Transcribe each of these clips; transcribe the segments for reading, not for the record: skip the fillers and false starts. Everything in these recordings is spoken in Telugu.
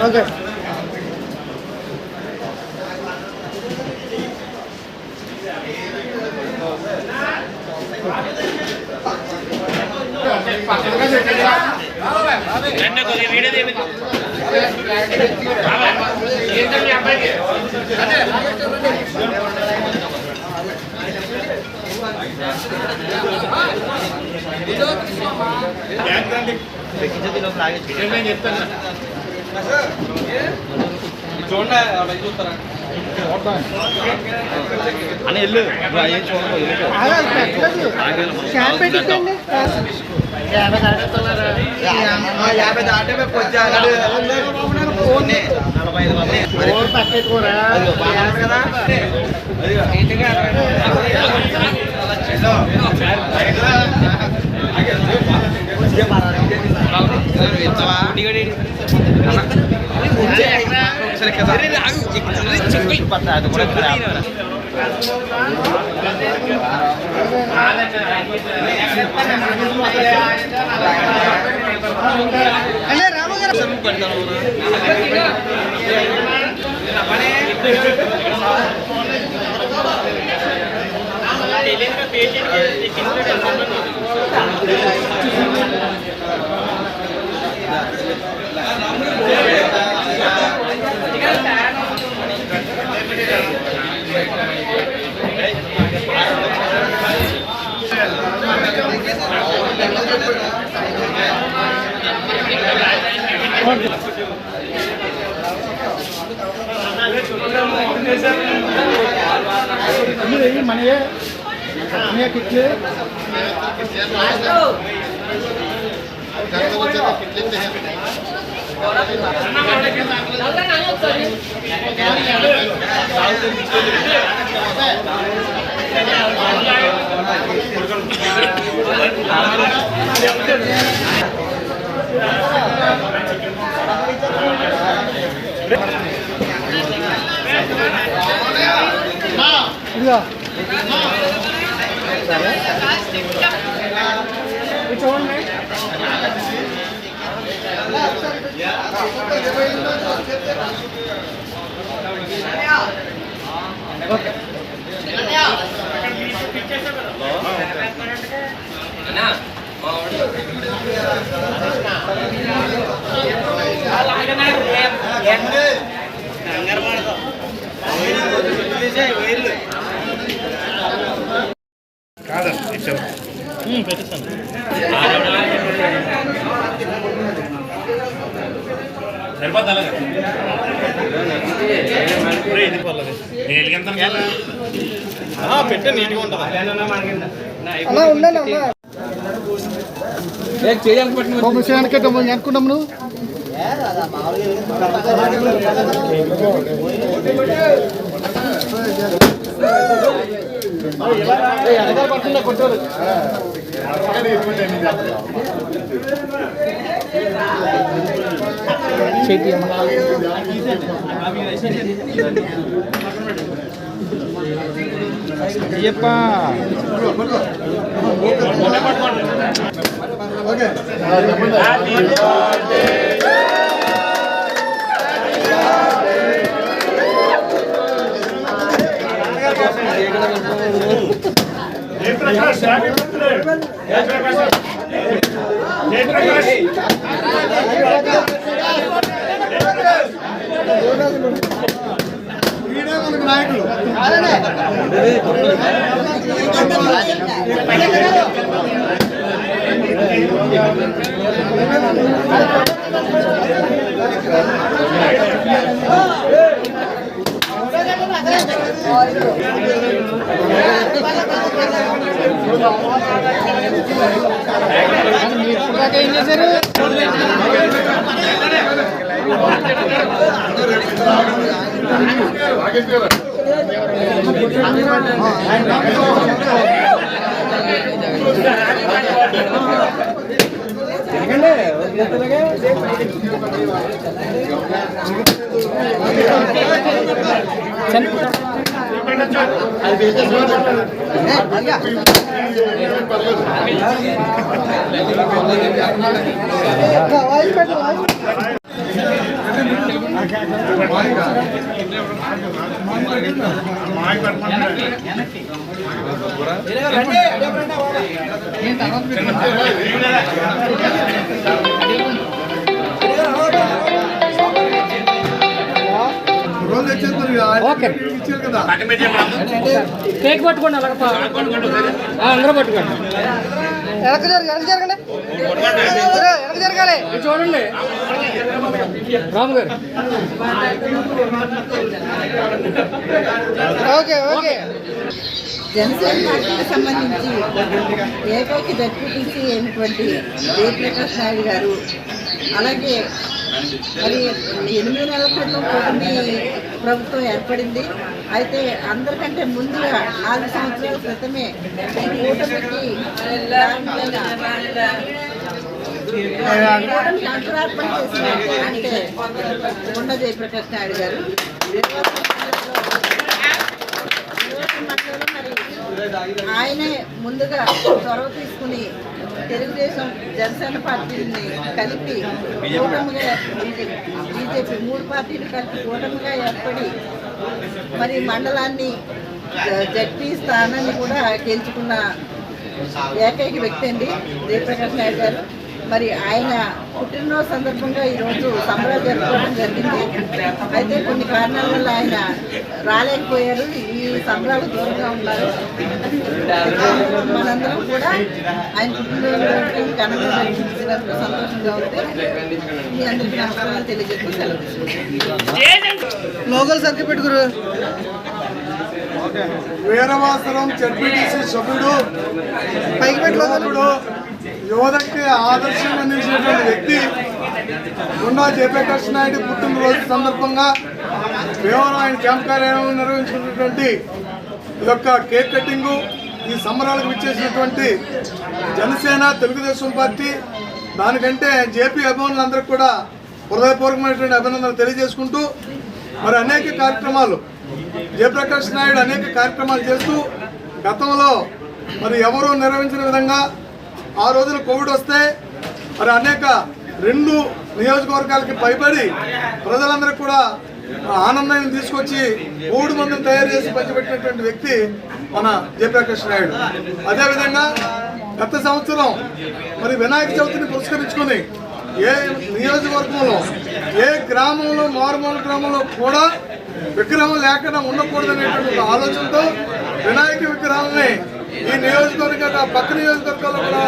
ఓకే చూడండి చూస్తారా అని వెళ్ళు ఏం చూడండి యాభై దాటే మనయే కిట్లు పెట్టేస్తాను సరిపోద్దా పెట్టే నీట్గా ఉంటుంది అనుకున్నాం నువ్వు పడుతుందా కొట్టారు అయ్యప్పా నాయకులు ఏం చేశారు కేక్ పట్టుకోండి అలాగ అందరూ పట్టుకోండి వెనక జరగండి వెనక జరగాలి చూడండి రాము గారు ఓకే ఓకే జనసేన పార్టీకి సంబంధించి ఏకైక డెప్యూటీసీ అయినటువంటి జయప్రకాష్ నాయుడు గారు అలాగే మరి 8 నెలల క్రితం కూటమి ప్రభుత్వం ఏర్పడింది. అయితే అందరికంటే ముందుగా 4 సంవత్సరాల క్రితమే ఈ కూటమికి అంకురార్పణ చేసినట్టు అంటే కొండ జయప్రకాష్ నాయుడు గారు ఆయనే ముందుగా చొరవ తీసుకుని తెలుగుదేశం జనసేన పార్టీని కలిపి కూటమిగా బీజేపీ 3 పార్టీలు కలిపి కూటమిగా ఏర్పడి మరి మండలాన్ని జడ్పీ స్థానాన్ని కూడా గెలుచుకున్న ఏకైక వ్యక్తి అండి జయప్రకాష్ నాయుడు గారు. మరి ఆయన పుట్టినరోజు సందర్భంగా ఈరోజు సంబరాలు జరుపుకోవడం జరిగింది. అయితే కొన్ని కారణాల వల్ల ఆయన రాలేకపోయారు, ఈ సంబరాలు దూరంగా ఉన్నారు. మనందరం కూడా ఆయన పుట్టినరోజు ఘనంగా జరిపించినందుకు సంతోషంగా ఉంది. మీ అందరికీ నమస్కారాలు తెలియజేస్తూ లోకల్ సర్కి పెట్టుకురు. వీరవాసరం జడ్పీటీసీ సభ్యుడు పైకి పెట్టుకోగలడు. యువతకి ఆదర్శం అందించినటువంటి వ్యక్తి కొండా జయప్రకాష్ నాయుడు పుట్టినరోజు సందర్భంగా కేవలం ఆయన క్యాంప్ కార్యాలయంలో నిర్వహించినటువంటి ఈ యొక్క కేక్ కటింగు, ఈ సంబరాలకు విచ్చేసినటువంటి జనసేన తెలుగుదేశం పార్టీ దానికంటే జేపీ అభిమానులందరికీ కూడా హృదయపూర్వకమైనటువంటి అభినందనలు తెలియజేసుకుంటూ మరి అనేక కార్యక్రమాలు జయప్రకాష్ నాయుడు అనేక కార్యక్రమాలు చేస్తూ గతంలో మరి ఎవరూ నిర్వహించిన విధంగా ఆ రోజున కోవిడ్ వస్తే మరి అనేక 2 నియోజకవర్గాలకి పైబడి ప్రజలందరికీ కూడా ఆనందాన్ని తీసుకొచ్చి కోవిడ్ మందులు తయారు చేసి పంచిపెట్టినటువంటి వ్యక్తి మన జయప్రకాష్ నాయుడు. అదేవిధంగా గత సంవత్సరం మరి వినాయక చవితిని పురస్కరించుకొని ఏ నియోజకవర్గంలో ఏ గ్రామంలో మారుమూల గ్రామంలో కూడా విగ్రహం లేకుండా ఉండకూడదనేటువంటి ఆలోచనతో వినాయక విగ్రహాలని ఈ నియోజకవర్గ పక్క నియోజకవర్గాల్లో కూడా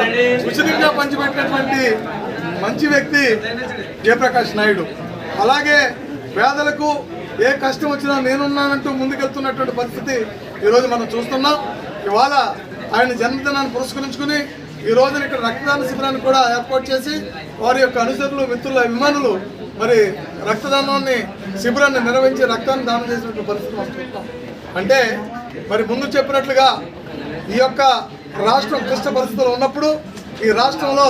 ఉచితంగా పంచిపెట్టినటువంటి మంచి వ్యక్తి జయప్రకాష్ నాయుడు. అలాగే పేదలకు ఏ కష్టం వచ్చినా నేనున్నానంటూ ముందుకెళ్తున్నటువంటి పరిస్థితి ఈరోజు మనం చూస్తున్నాం. ఇవాళ ఆయన జన్మదినాన్ని పురస్కరించుకుని ఈ రోజున ఇక్కడ రక్తదాన శిబిరాన్ని కూడా ఏర్పాటు చేసి వారి యొక్క అనుచరులు, మిత్రుల, అభిమానులు మరి రక్తదానాన్ని శిబిరాన్ని నిర్వహించి రక్తాన్ని దానం చేసినటువంటి పరిస్థితి మనం చూస్తాం. అంటే మరి ముందు చెప్పినట్లుగా ఈ యొక్క రాష్ట్రం క్లిష్ట పరిస్థితులు ఉన్నప్పుడు ఈ రాష్ట్రంలో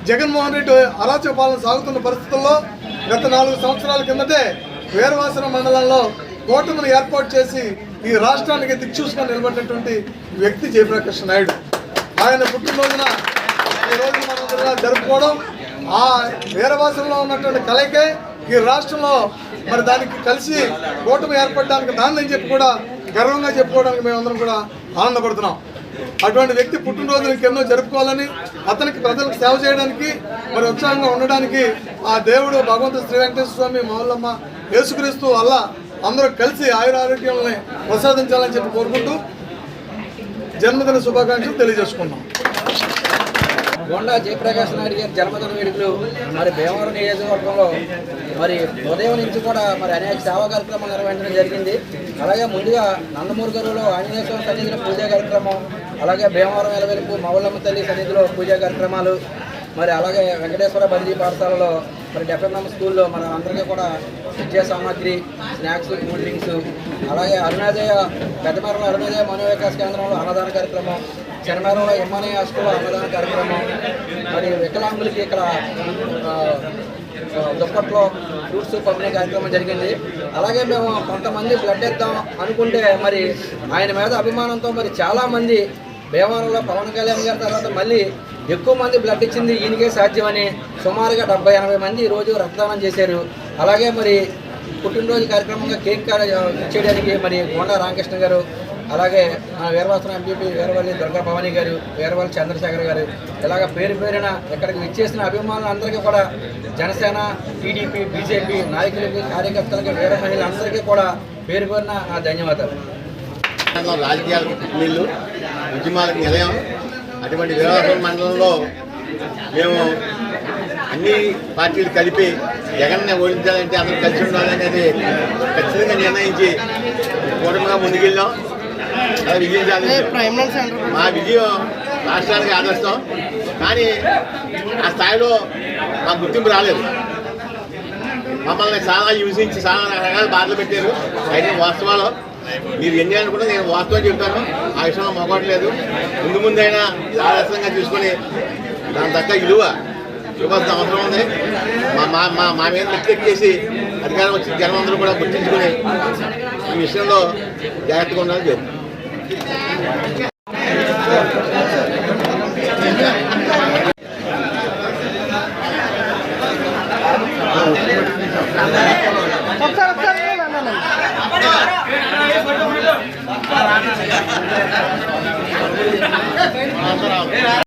జగన్మోహన్ రెడ్డి అరాచక పాలన సాగుతున్న పరిస్థితుల్లో గత 4 సంవత్సరాల కిందటే వీరవాసరం మండలంలో కూటమిని ఏర్పాటు చేసి ఈ రాష్ట్రానికి దిక్చూసుగా నిలబడినటువంటి వ్యక్తి జయప్రకాష్ నాయుడు. ఆయన పుట్టినరోజున ఈ రోజు మనం జరుపుకోవడం ఆ వీరవాసంలో ఉన్నటువంటి కలయికే ఈ రాష్ట్రంలో మరి దానికి కలిసి కూటమి ఏర్పడడానికి దాన్ని చెప్పి కూడా గర్వంగా చెప్పుకోవడానికి మేమందరం కూడా ఆనందపడుతున్నాం. అటువంటి వ్యక్తి పుట్టినరోజు ఇంకెన్నో జరుపుకోవాలని, అతనికి ప్రజలకు సేవ చేయడానికి, మరి ఉత్సాహంగా ఉండడానికి ఆ దేవుడు భగవంతుడు శ్రీ వెంకటేశ్వర స్వామి, మౌలమ్మ, యేసుక్రీస్తు అల్లా అందరూ కలిసి ఆయురారోగ్యాలని ప్రసాదించాలని చెప్పి కోరుకుంటూ జన్మదిన శుభాకాంక్షలు తెలియజేసుకున్నాం. కొండా జయప్రకాష్ నాయుడు గారి జన్మదిన వేడుకలు మరి భీమవరం నియోజకవర్గంలో మరి ఉదయం నుంచి కూడా మరి అనేక సేవా కార్యక్రమాలు నిర్వహించడం జరిగింది. అలాగే ముందుగా నందమూరి గారులో ఆంజనేయ స్వామి సన్నిధిలో పూజా కార్యక్రమం, అలాగే భీమవరం ఎలవెలుపు మౌలమ్మ తల్లి సన్నిధిలో పూజా కార్యక్రమాలు, మరి అలాగే వెంకటేశ్వర బదిలీ పాఠశాలలో మరి డెఫ్ఎంఎం స్కూల్లో మన అందరికీ కూడా విద్యా సామాగ్రి, స్నాక్స్, కూల్ డ్రింక్స్, అలాగే అరుణోదయ పెద్దమేరంలో అరుణోదయ మనోవికాస్ కేంద్రంలో అన్నదాన కార్యక్రమం, శనివారంలో ఎంఆర్ఐ హాస్టల్లో అన్నదాన కార్యక్రమం, మరి వికలాంగులకి ఇక్కడ దుప్పట్లో ఫ్రూట్స్ పంపిణీ కార్యక్రమం జరిగింది. అలాగే మేము కొంతమంది బ్లడ్ ఇద్దాం అనుకుంటే మరి ఆయన మీద అభిమానంతో మరి చాలామంది భీమవరంలో పవన్ కళ్యాణ్ గారి తర్వాత మళ్ళీ ఎక్కువ మంది బ్లడ్ ఇచ్చింది ఈయనకే సాధ్యమని సుమారుగా 70-80 మంది ఈరోజు రక్తదానం చేశారు. అలాగే మరి పుట్టినరోజు కార్యక్రమంగా కేక్ ఇచ్చేయడానికి మరి గోండా రామకృష్ణ గారు, అలాగే వీరవాసనం ఎంపీపీ వీరవల్లి దుర్గా భవానీ గారు, వీరవల్లి చంద్రశేఖర్ గారు, ఇలాగ పేరు పేరున ఇక్కడికి విచ్చేసిన అభిమానులందరికీ కూడా జనసేన, టీడీపీ, బీజేపీ నాయకులకి, కార్యకర్తలకి, వీర మహిళలందరికీ కూడా పేరు పేరున నా ధన్యవాదాలు. రాజకీయాలకు నీళ్ళు ఉద్యమాలకు నిలయం. అటువంటి వీరవాసనం మండలంలో మేము అన్ని పార్టీలు కలిపి జగన్ని ఓడించాలంటే అందరూ కలిసి ఉండాలనేది ఖచ్చితంగా నిర్ణయించి కూటమిగా ముందుకెళ్ళాం. అది విజయం సాధించాం. మా విజయం రాష్ట్రానికి ఆదర్శం. కానీ ఆ స్థాయిలో మాకు గుర్తింపు రాలేదు. మమ్మల్ని చాలా హింసించి చాలా రకాల బాధలు పెట్టారు. అయితే వాస్తవాలు మీరు ఎన్ని అనుకుంటే నేను వాస్తవం చెప్తాను. ఆ విషయంలో మొగట్లేదు. ముందైనా ఆదర్శంగా తీసుకొని దాని తగ్గ ఇవ్వాల్సిన అవసరం ఉంది. మా మీద నెక్కెక్కేసి అధికారం వచ్చిన జనం కూడా గుర్తించుకొని ఈ విషయంలో జాగ్రత్తగా ఉండాలని చెప్తాను.